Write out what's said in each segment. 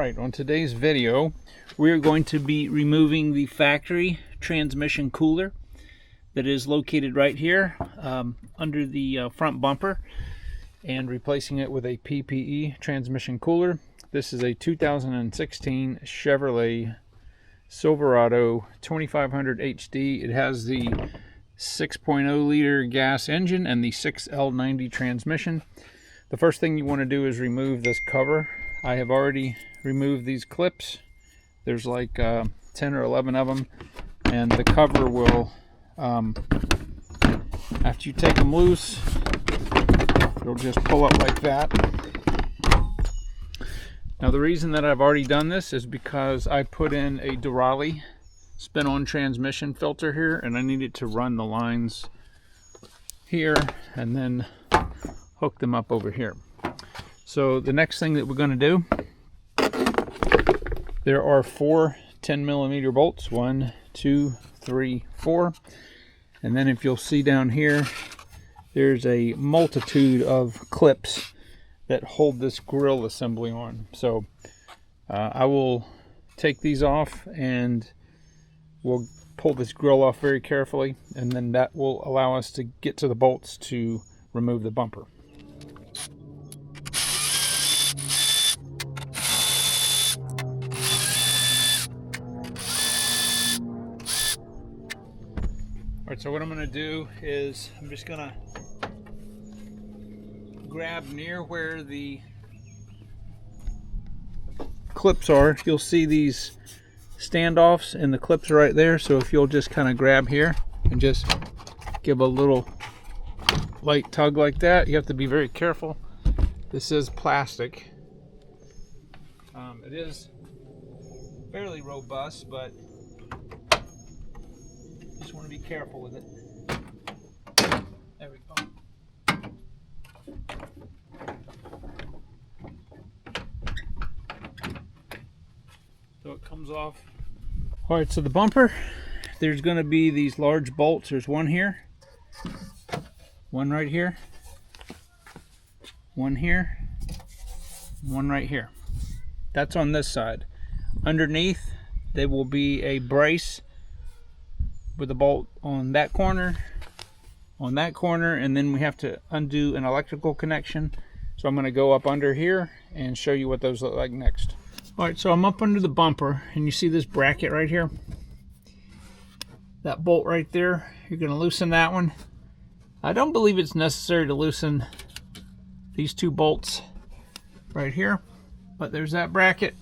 Alright, on today's video we're going to be removing the factory transmission cooler that is located right here under the front bumper and replacing it with a PPE transmission cooler. This is a 2016 Chevrolet Silverado 2500 HD. It has the 6.0 liter gas engine and the 6L90 transmission. The first thing you want to do is remove this cover. I have already removed these clips. There's like 10 or 11 of them, and the cover will, after you take them loose, it'll just pull up like that. Now the reason that I've already done this is because I put in a Durali spin-on transmission filter here, and I needed to run the lines here and then hook them up over here. So the next thing that we're going to do, there are 4 10mm bolts, 1, 2, 3, 4, and then if you'll see down here, there's a multitude of clips that hold this grill assembly on. So I will take these off and we'll pull this grill off very carefully, and then that will allow us to get to the bolts to remove the bumper. Alright, so what I'm going to do is I'm just going to grab near where the clips are. You'll see these standoffs and the clips are right there, so if you'll just kind of grab here and just give a little light tug like that. You have to be very careful. This is plastic. It is fairly robust, but just want to be careful with it. There we go. So it comes off. Alright, so the bumper, there's going to be these large bolts. There's one here, one right here, one here, one right here. That's on this side. Underneath, there will be a brace with a bolt on that corner, and then we have to undo an electrical connection. So I'm going to go up under here and show you what those look like next. Alright, so I'm up under the bumper, and you see this bracket right here? That bolt right there, you're going to loosen that one. I don't believe it's necessary to loosen these 2 bolts right here, but there's that bracket.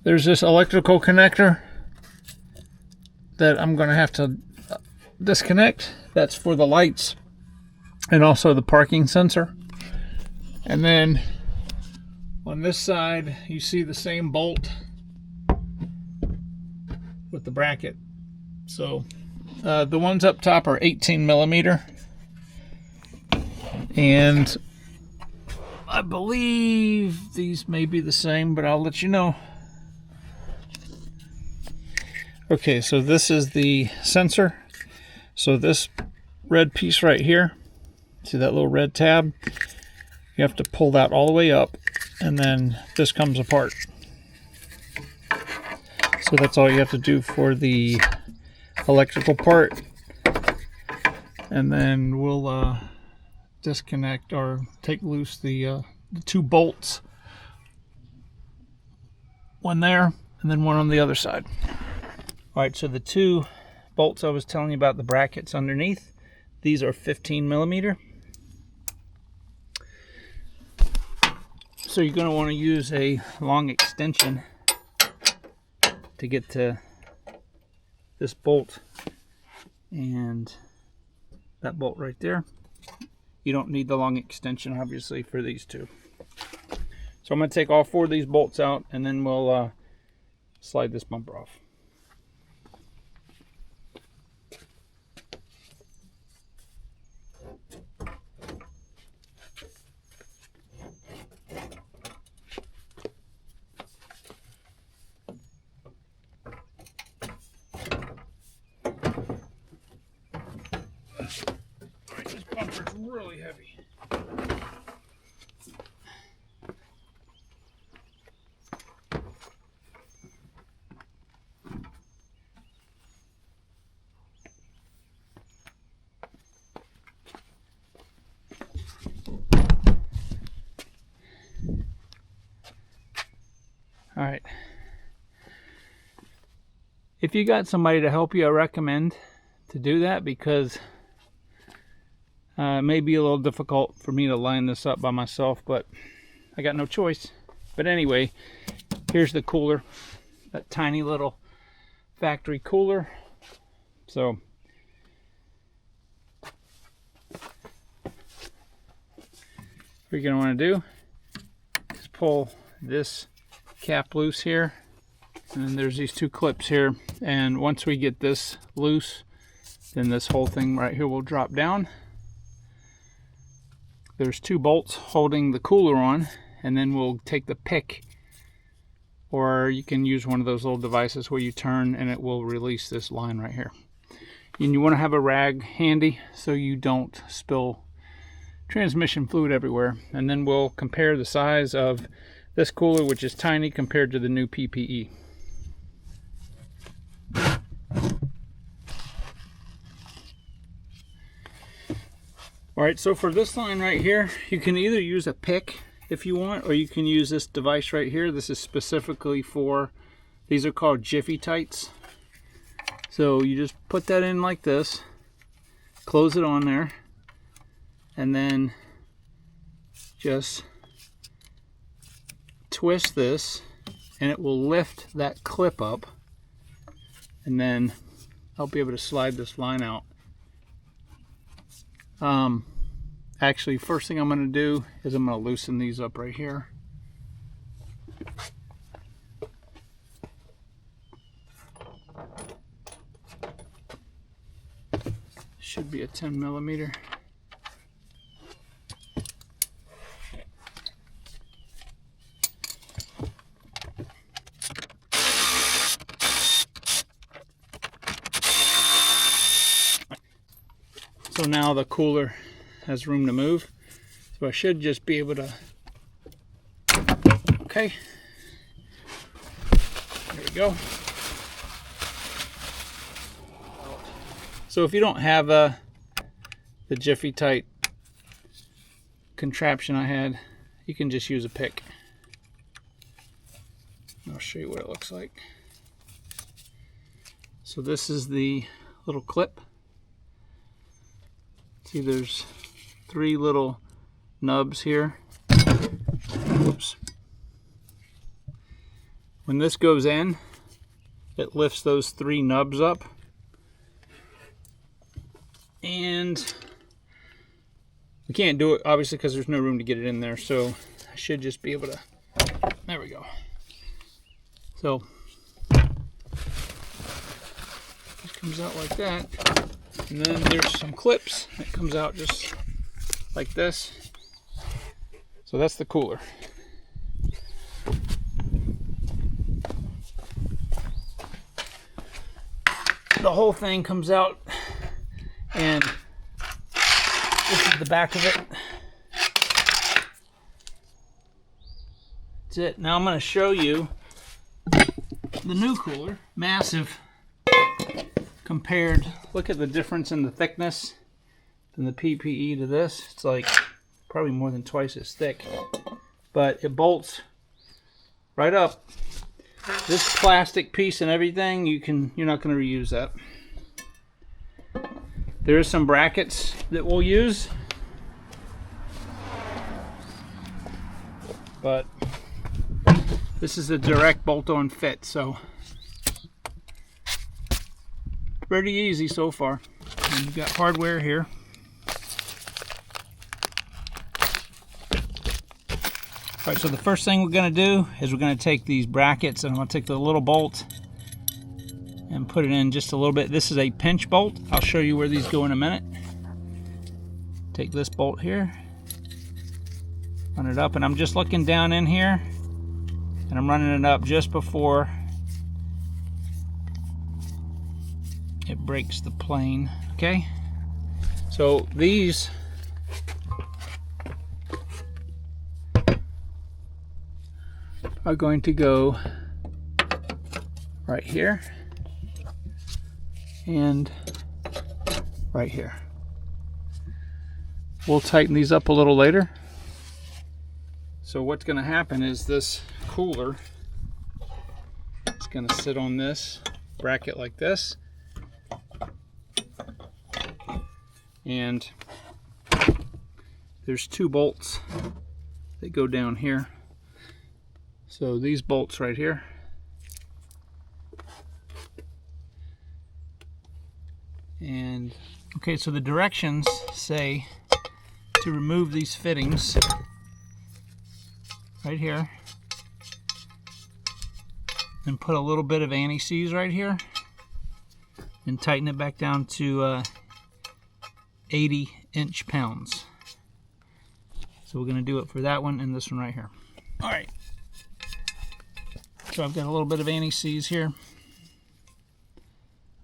There's this electrical connector that I'm going to have to disconnect. That's for the lights and also the parking sensor. And then on this side, you see the same bolt with the bracket. So the ones up top are 18mm, and I believe these may be the same, but I'll let you know. Okay, so this is the sensor. So this red piece right here, see that little red tab? You have to pull that all the way up, and then this comes apart. So that's all you have to do for the electrical part. And then we'll disconnect or take loose the 2 bolts. One there, and then one on the other side. Alright, so the 2 bolts I was telling you about, the brackets underneath, these are 15mm. So you're going to want to use a long extension to get to this bolt and that bolt right there. You don't need the long extension, obviously, for these 2. So I'm going to take all 4 of these bolts out, and then we'll slide this bumper off. Alright, this bumper's really heavy. All right. If you got somebody to help you, I recommend to do that, because it may be a little difficult for me to line this up by myself, but I got no choice. But anyway, here's the cooler, that tiny little factory cooler. So what you're going to want to do is pull this cap loose here, and then there's these two clips here, and once we get this loose, then this whole thing right here will drop down. There's two bolts holding the cooler on, and then we'll take the pick, or you can use one of those little devices where you turn and it will release this line right here. And you want to have a rag handy so you don't spill transmission fluid everywhere. And then we'll compare the size of this cooler, which is tiny, compared to the new PPE. Alright, so for this line right here, you can either use a pick if you want, or you can use this device right here. This is specifically for, these are called Jiffy tights. So you just put that in like this, close it on there, and then just twist this, and it will lift that clip up, and then I'll be able to slide this line out. Actually, first thing I'm going to do is I'm going to loosen these up right here. Should be a 10 millimeter. So now the cooler has room to move, so I should just be able to, okay, there we go. So if you don't have the Jiffy tight contraption I had, you can just use a pick. I'll show you what it looks like. So this is the little clip. See, there's 3 little nubs here. Oops. When this goes in, it lifts those 3 nubs up, and we can't do it obviously because there's no room to get it in there, so I should just be able to, there we go. So it comes out like that. And then there's some clips that comes out just like this. So that's the cooler. The whole thing comes out, and this is the back of it. That's it. Now I'm going to show you the new cooler. Massive. Compared, look at the difference in the thickness from the PPE to this. It's like probably more than twice as thick, but it bolts right up. This plastic piece and everything, you're not going to reuse that. There is some brackets that we'll use, but this is a direct bolt-on fit, so pretty easy so far. And you've got hardware here. Alright, so the first thing we're going to do is we're going to take these brackets, and I'm going to take the little bolt and put it in just a little bit. This is a pinch bolt. I'll show you where these go in a minute. Take this bolt here, run it up, and I'm just looking down in here, and I'm running it up just before it breaks the plane. Okay, so these are going to go right here and right here. We'll tighten these up a little later. So what's going to happen is this cooler going to sit on this bracket like this. And there's 2 bolts that go down here. So these bolts right here. And okay, so the directions say to remove these fittings right here and put a little bit of anti-seize right here and tighten it back down to 80 inch-pounds. So we're going to do it for that one and this one right here. All right. So I've got a little bit of anti-seize here.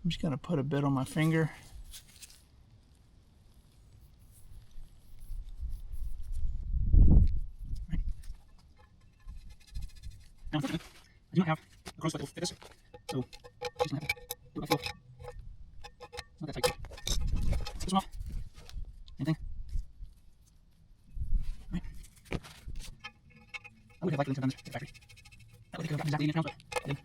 I'm just going to put a bit on my finger. Now, unfortunately, I do not have a close fit this, so I'm just going to have to do what I feel. Not that tight. Take this one off. Anything? Right. I would have liked to done this at the factory. That would have gotten exactly 80 pounds, but I didn't.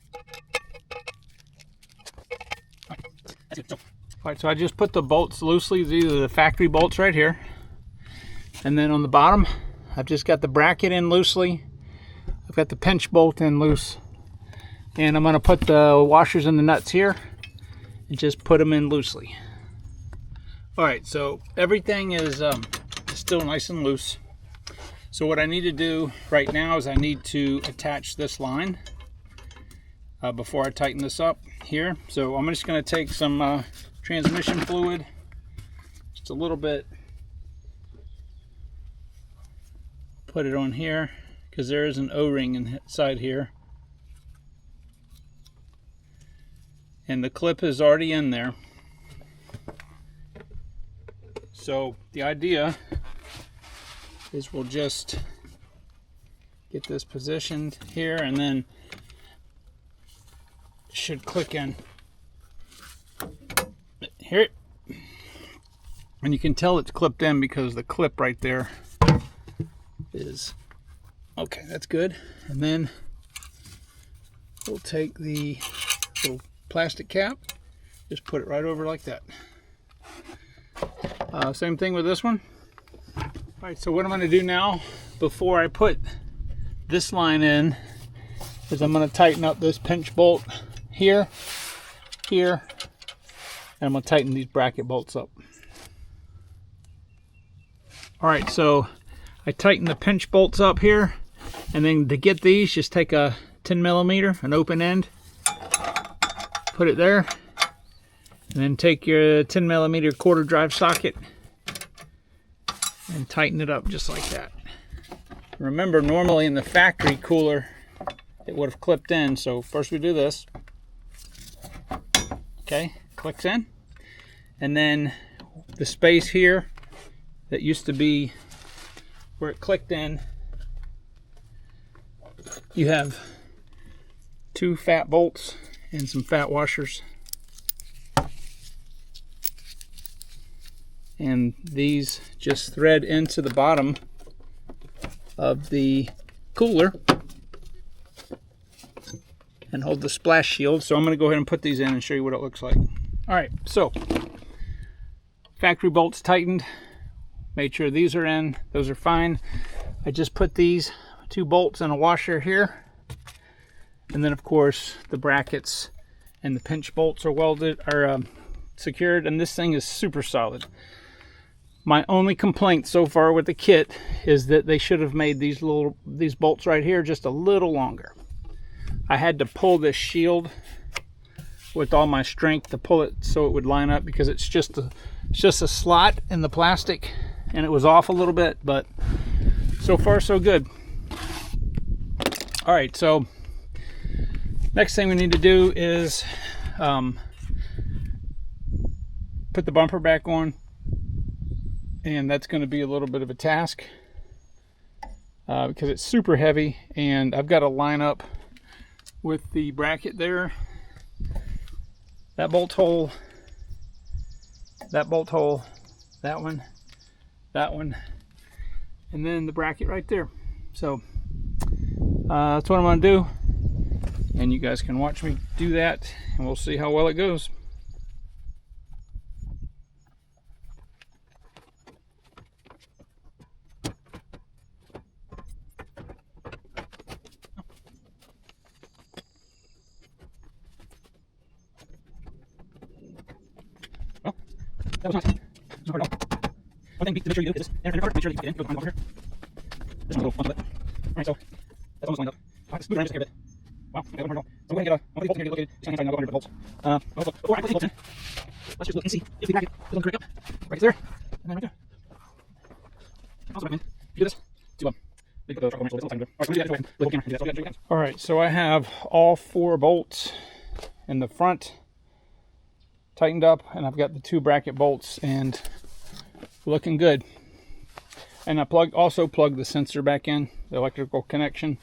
Alright, that's good. Alright, so I just put the bolts loosely. These are the factory bolts right here. And then on the bottom, I've just got the bracket in loosely. I've got the pinch bolt in loose. And I'm going to put the washers and the nuts here and just put them in loosely. Alright, so everything is still nice and loose. So what I need to do right now is I need to attach this line before I tighten this up here. So I'm just going to take some transmission fluid, just a little bit, put it on here because there is an O-ring inside here. And the clip is already in there. So the idea is we'll just get this positioned here and then it should click in here. And you can tell it's clipped in because the clip right there is okay. That's good. And then we'll take the little plastic cap, just put it right over like that. Same thing with this one. Alright, so what I'm going to do now before I put this line in is I'm going to tighten up this pinch bolt here, here, and I'm going to tighten these bracket bolts up. Alright, so I tighten the pinch bolts up here, and then to get these, just take a 10mm, an open end, put it there, and then take your 10mm quarter drive socket and tighten it up just like that. Remember, normally in the factory cooler it would have clipped in, so first we do this. Okay, clicks in, and then the space here that used to be where it clicked in, you have 2 fat bolts and some fat washers, and these just thread into the bottom of the cooler and hold the splash shield. So I'm going to go ahead and put these in and show you what it looks like. Alright, so factory bolts tightened, made sure these are in, those are fine. I just put these 2 bolts and a washer here, and then of course the brackets and the pinch bolts are welded, are secured, and this thing is super solid. My only complaint so far with the kit is that they should have made these bolts right here just a little longer. I had to pull this shield with all my strength to pull it so it would line up, because it's just a slot in the plastic and it was off a little bit, but so far so good. All right, so next thing we need to do is put the bumper back on, and that's going to be a little bit of a task because it's super heavy, and I've got to line up with the bracket there, that bolt hole, that bolt hole, that one, and then the bracket right there. So that's what I'm going to do. and you guys can watch me do that, and we'll see how well it goes. Well, that was nice. It's not hard at all. One thing to make sure you do is this inner part, make sure that you get in, go behind the bumper here. This one's a little bump of it. Alright, so that's almost lined up. I'll have to scoot around just a hair bit. Wow, okay, that went hard at all. So I'm going to get one of these bolts in here to get located. Just on the hand side, and I'll go under the bolts. Also, before I put these bolts in, let's just look and see if the bracket doesn't crank up. Bracket's there, and then right there. Also recommend you do this to make the truck over so it's a little tighter. Alright, so I'm going to do that anyway. Look and do that. So I'll get it. Alright, so I have all 4 bolts in the front tightened up, and I've got the 2 bracket bolts, and looking good. And I also plugged the sensor back in, the electrical connection.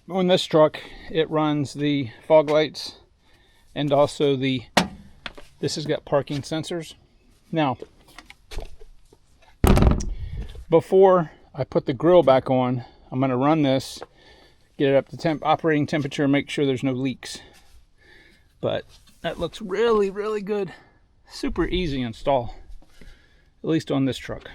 On this truck, it runs the fog lights and also this has got parking sensors. Now, before I put the grill back on, I'm going to run this, get it up to operating temperature, make sure there's no leaks. But that looks really, really good. Super easy to install, at least on this truck.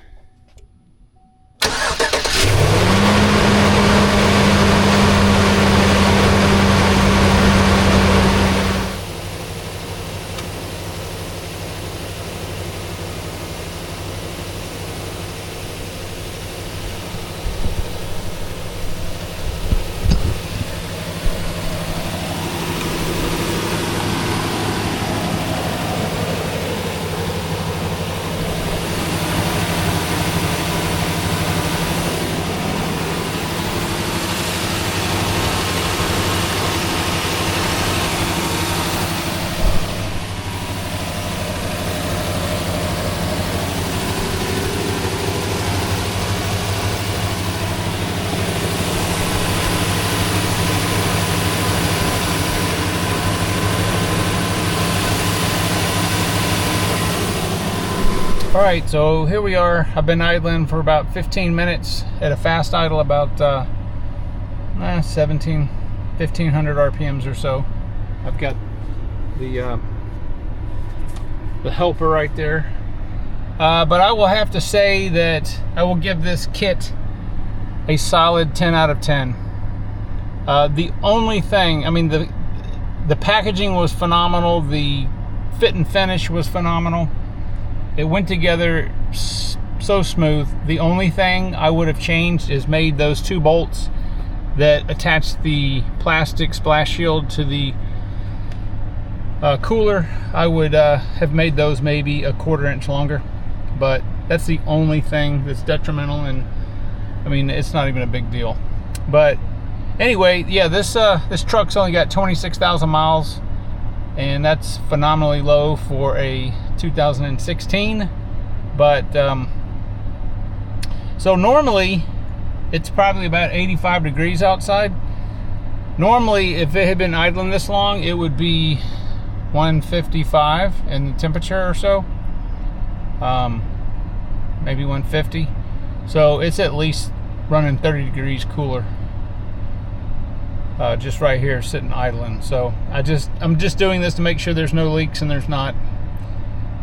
Alright, so here we are. I've been idling for about 15 minutes at a fast idle, about 1500 RPMs or so. I've got the helper right there. But I will have to say that I will give this kit a solid 10 out of 10. The only thing, I mean, the packaging was phenomenal. The fit and finish was phenomenal. It went together so smooth. The only thing I would have changed is made those 2 bolts that attach the plastic splash shield to the cooler. I would have made those maybe a 1/4 inch longer, but that's the only thing that's detrimental, and I mean, it's not even a big deal. But anyway, yeah, this truck's only got 26,000 miles, and that's phenomenally low for a 2016. But so normally it's probably about 85 degrees outside. Normally, if it had been idling this long, it would be 155 in the temperature or so, maybe 150. So it's at least running 30 degrees cooler, just right here sitting idling. So I'm just doing this to make sure there's no leaks, and there's not.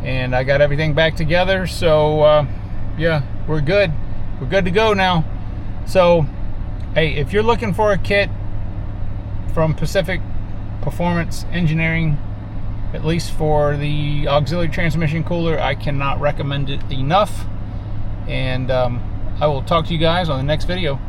And I got everything back together, so yeah, we're good to go now. So hey, if you're looking for a kit from Pacific Performance Engineering, at least for the auxiliary transmission cooler, I cannot recommend it enough. And I will talk to you guys on the next video.